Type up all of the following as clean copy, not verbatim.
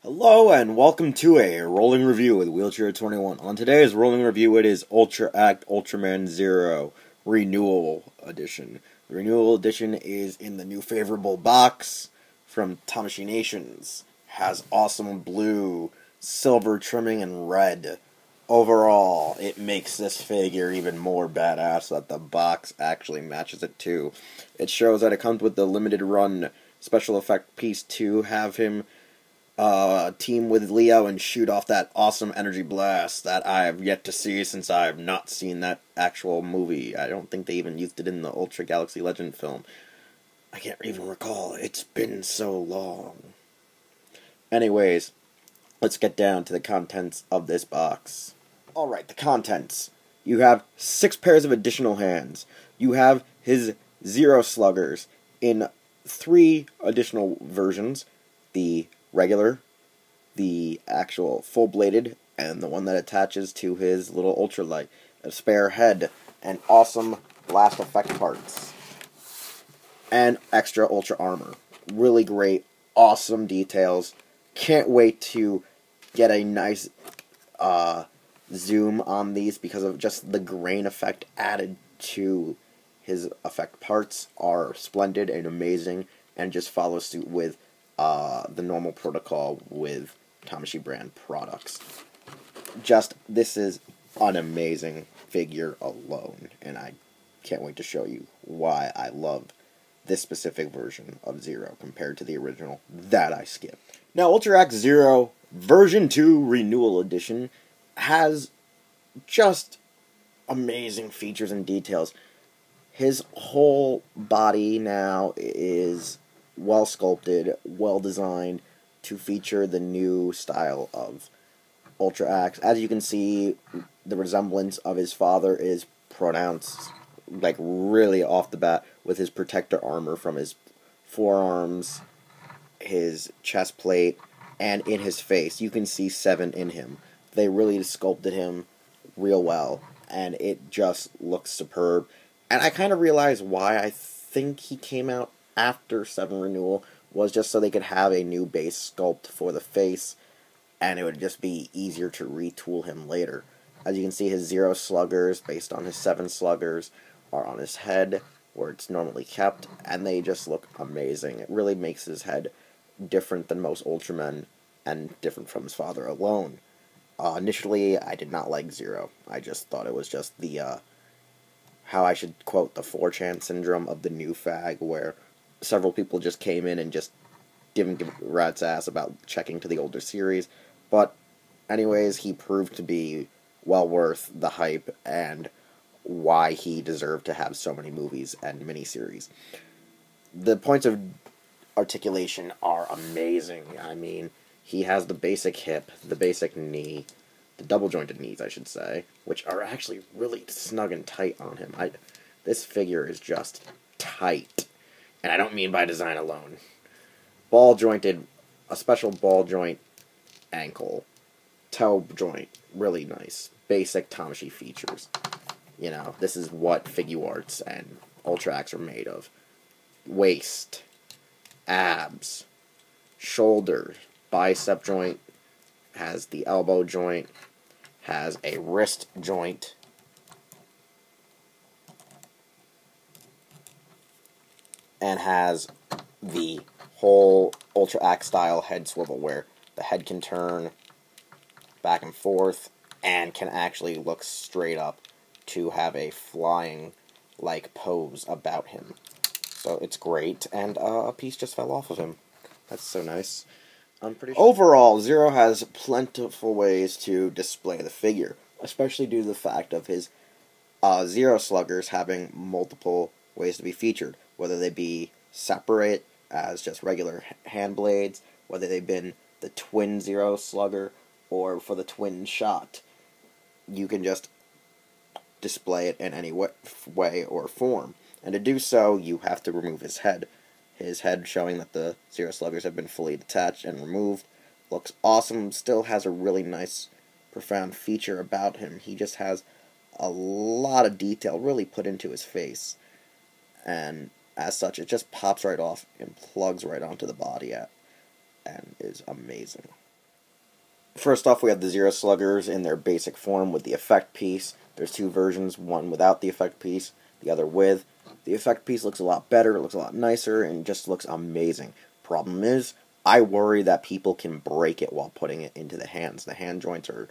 Hello and welcome to a rolling review with Wheelchair 21. On today's rolling review, it is Ultra-Act Ultraman 0 Renewal Edition. The Renewal Edition is in the new favorable box from Tamashii Nations. Has awesome blue, silver trimming, and red. Overall, it makes this figure even more badass that the box actually matches it too. It shows that it comes with the limited run special effect piece to have him team with Leo and shoot off that awesome energy blast that I have yet to see since I have not seen that actual movie. I don't think they even used it in the Ultra Galaxy Legend film. I can't even recall. It's been so long. Anyways, let's get down to the contents of this box. Alright, the contents. You have 6 pairs of additional hands. You have his Zero Sluggers in 3 additional versions. The regular, the actual full-bladed, and the one that attaches to his little ultralight. A spare head, and awesome blast effect parts. And extra ultra armor. Really great, awesome details. Can't wait to get a nice zoom on these because of just the grain effect added to his effect parts are splendid and amazing, and just follow suit with the normal protocol with Tamashii brand products. This is an amazing figure alone, and I can't wait to show you why I love this specific version of Zero compared to the original that I skipped. Now, Ultra-Act Zero Version 2 Renewal Edition has just amazing features and details. His whole body now is well sculpted, well designed to feature the new style of Ultra-Act. As you can see, the resemblance of his father is pronounced, like really off the bat, with his protector armor from his forearms, his chest plate, and in his face. You can see 7 in him. They really sculpted him real well, and it just looks superb. And I kind of realized why I think he came out after 7 Renewal was just so they could have a new base sculpt for the face, and it would just be easier to retool him later. As you can see, his 0 sluggers, based on his 7 sluggers, are on his head, where it's normally kept, and they just look amazing. It really makes his head different than most Ultramen, and different from his father alone. Initially, I did not like 0. I just thought it was just the, how I should quote, the 4chan syndrome of the new fag, where several people just came in and just didn't give a rat's ass about checking to the older series. But anyways, he proved to be well worth the hype and why he deserved to have so many movies and miniseries. The points of articulation are amazing. I mean, he has the basic hip, the basic knee, the double-jointed knees, I should say, which are actually really snug and tight on him. This figure is just tight. And I don't mean by design alone. Ball-jointed, a special ball-joint ankle. Toe joint, really nice. Basic Tamashii features. You know, this is what Figuarts and Ultra-Acts are made of. Waist, abs, shoulder, bicep joint, has the elbow joint, has a wrist joint, and has the whole Ultra-Act style head swivel where the head can turn back and forth and can actually look straight up to have a flying-like pose about him. So it's great, and a piece just fell off of him. That's so nice. I'm pretty sure. Overall, Zero has plentiful ways to display the figure, especially due to the fact of his Zero Sluggers having multiple ways to be featured, whether they be separate as just regular hand blades, whether they've been the twin Zero Slugger, or for the twin shot. You can just display it in any way or form. And to do so, you have to remove his head. His head, showing that the Zero Sluggers have been fully detached and removed, looks awesome. Still has a really nice, profound feature about him. He just has a lot of detail really put into his face. And as such, it just pops right off and plugs right onto the body and is amazing. First off, we have the Zero Sluggers in their basic form with the effect piece. There's two versions, one without the effect piece, the other with. The effect piece looks a lot better, it looks a lot nicer, and just looks amazing. Problem is, I worry that people can break it while putting it into the hands. The hand joints are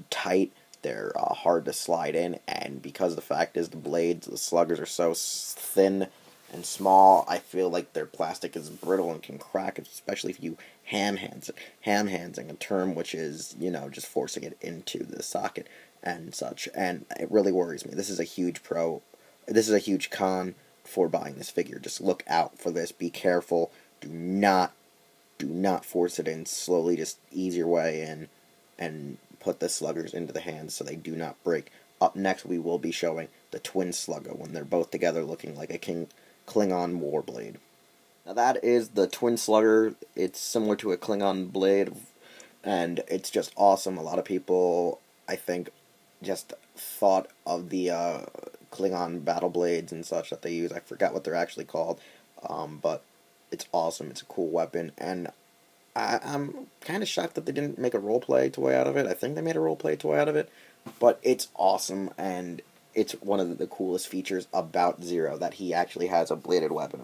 tight, they're hard to slide in, and because the fact is the blades, the sluggers are so thin and small, I feel like their plastic is brittle and can crack, especially if you ham hands it. Ham handsing, a term which is, just forcing it into the socket and such, and it really worries me. This is a huge con for buying this figure. Just look out for this, be careful, do not force it in slowly, just ease your way in, and put the sluggers into the hands so they do not break. Up next, we will be showing the twin slugger when they're both together looking like a Klingon warblade. Now that is the twin slugger. It's similar to a Klingon blade, and it's just awesome. A lot of people, I think, just thought of the Klingon battle blades and such that they use. I forgot what they're actually called, but it's awesome. It's a cool weapon, and I'm kind of shocked that they didn't make a roleplay toy out of it. I think they made a roleplay toy out of it, but it's awesome, and it's one of the coolest features about Zero, that he actually has a bladed weapon,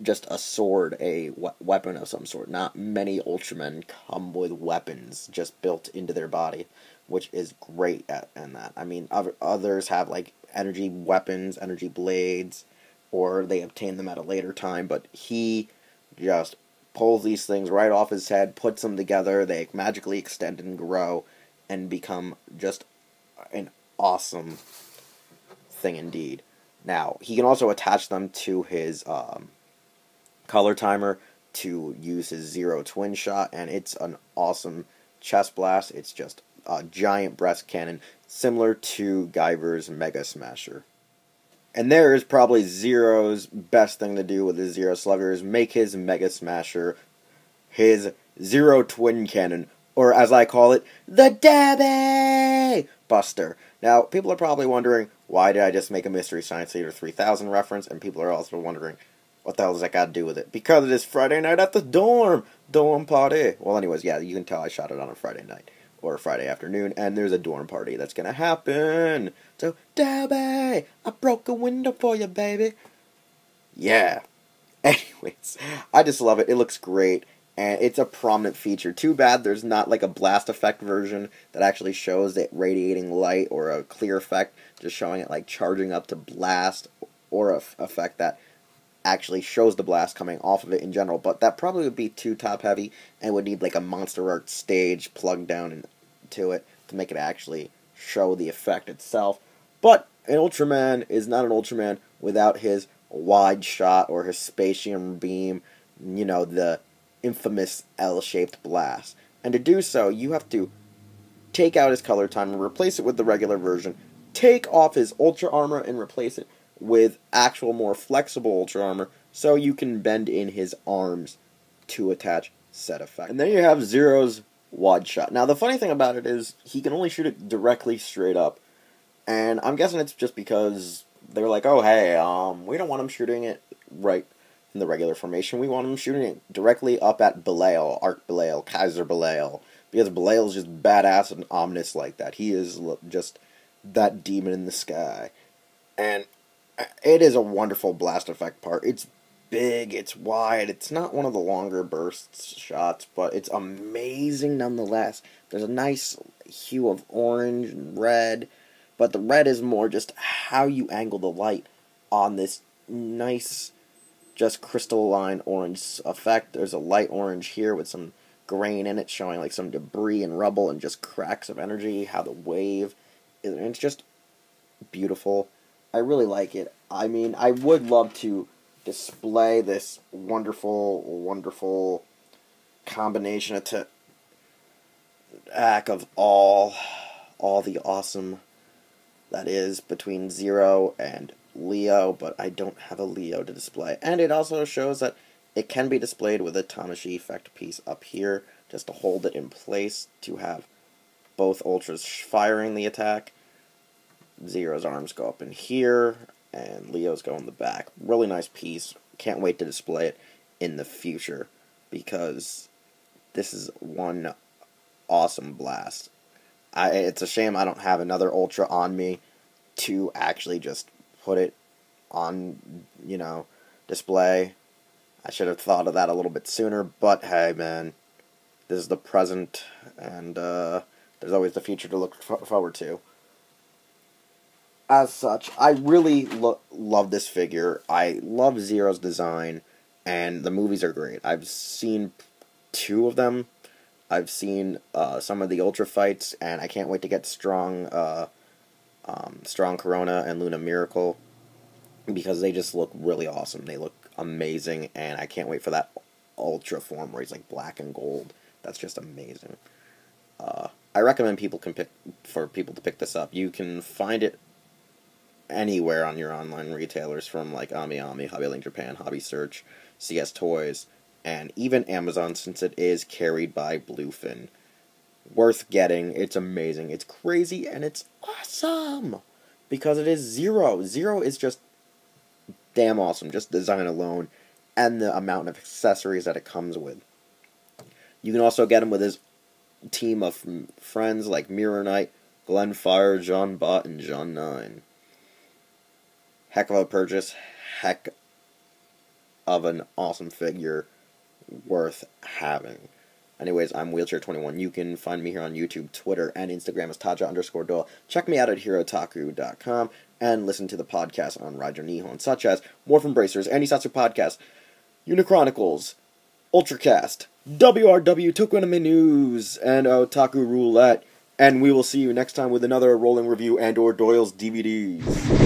just a sword, a weapon of some sort. Not many Ultramen come with weapons just built into their body, which is great in that. I mean, others have, like, energy weapons, energy blades, or they obtain them at a later time, but he just pulls these things right off his head, puts them together, they magically extend and grow, and become just an awesome thing indeed. Now, he can also attach them to his color timer to use his Zero twin shot, and it's an awesome chest blast. It's just a giant breast cannon, similar to Guyver's Mega Smasher. And there is probably Zero's best thing to do with his Zero Slugger is make his Mega Smasher his Zero Twin Cannon, or as I call it, the Dabby Buster. Now, people are probably wondering, why did I just make a Mystery Science Theater 3000 reference? And people are also wondering, what the hell does that got to do with it? Because it is Friday night at the dorm party. Well, anyways, yeah, you can tell I shot it on a Friday night or a Friday afternoon, and there's a dorm party that's gonna happen. So, Dabby, I broke a window for you, baby. Yeah. Anyways, I just love it. It looks great, and it's a prominent feature. Too bad there's not like a blast effect version that actually shows it radiating light, or a clear effect just showing it like charging up to blast, or a effect that actually shows the blast coming off of it in general, but that probably would be too top heavy and would need like a Monster Art stage plugged down into it to make it actually show the effect itself. But an Ultraman is not an Ultraman without his wide shot or his spatium beam, the infamous L-shaped blast. And to do so, you have to take out his color time and replace it with the regular version, take off his Ultra Armor and replace it with actual more flexible Ultra Armor, so you can bend in his arms to attach said effect. And then you have Zero's wide shot. Now, the funny thing about it is, he can only shoot it directly straight up, and I'm guessing it's just because they're like, oh, hey, we don't want him shooting it right in the regular formation, we want him shooting it directly up at Belial, Arc Belial, Kaiser Belial, because Belial's just badass and ominous like that. He is just that demon in the sky. And it is a wonderful blast effect part. It's big, it's wide, it's not one of the longer burst shots, but it's amazing nonetheless. There's a nice hue of orange and red, but the red is more just how you angle the light on this nice, just crystalline orange effect. There's a light orange here with some grain in it, showing like some debris and rubble and just cracks of energy, how the wave, and it's just beautiful. I really like it. I mean, I would love to display this wonderful, wonderful combination of all the awesome that is between Zero and Leo, but I don't have a Leo to display. And it also shows that it can be displayed with a Tamashi effect piece up here, just to hold it in place to have both Ultras firing the attack. Zero's arms go up in here, and Leo's go in the back. Really nice piece. Can't wait to display it in the future, because this is one awesome blast. It's a shame I don't have another Ultra on me to actually just put it on, display. I should have thought of that a little bit sooner, but hey, man, this is the present, and there's always the future to look forward to. As such, I really love this figure. I love Zero's design, and the movies are great. I've seen 2 of them. I've seen some of the Ultra fights, and I can't wait to get Strong Corona and Luna Miracle, because they just look really awesome. They look amazing, and I can't wait for that Ultra form where he's like black and gold. That's just amazing. I recommend people to pick this up. You can find it anywhere on your online retailers, from like AmiAmi, HobbyLink Japan, Hobby Search, CS Toys, and even Amazon, since it is carried by Bluefin. Worth getting. It's amazing. It's crazy, and it's awesome, because it is Zero. Zero is just damn awesome, just design alone, and the amount of accessories that it comes with. You can also get him with his team of friends like Mirror Knight, Glenn Fire, John Bott, and John 9. Heck of a purchase, heck of an awesome figure, worth having. Anyways, I'm Wheelchair21. You can find me here on YouTube, Twitter, and Instagram as Taja_Doyle. Check me out at Hirotaku.com, and listen to the podcast on Raijo Nihon, such as Morphin Bracers, Anisatsu Podcast, Unichronicles, Ultracast, WRW Tokonami News, and Otaku Roulette. And we will see you next time with another rolling review and/or Doyle's DVDs.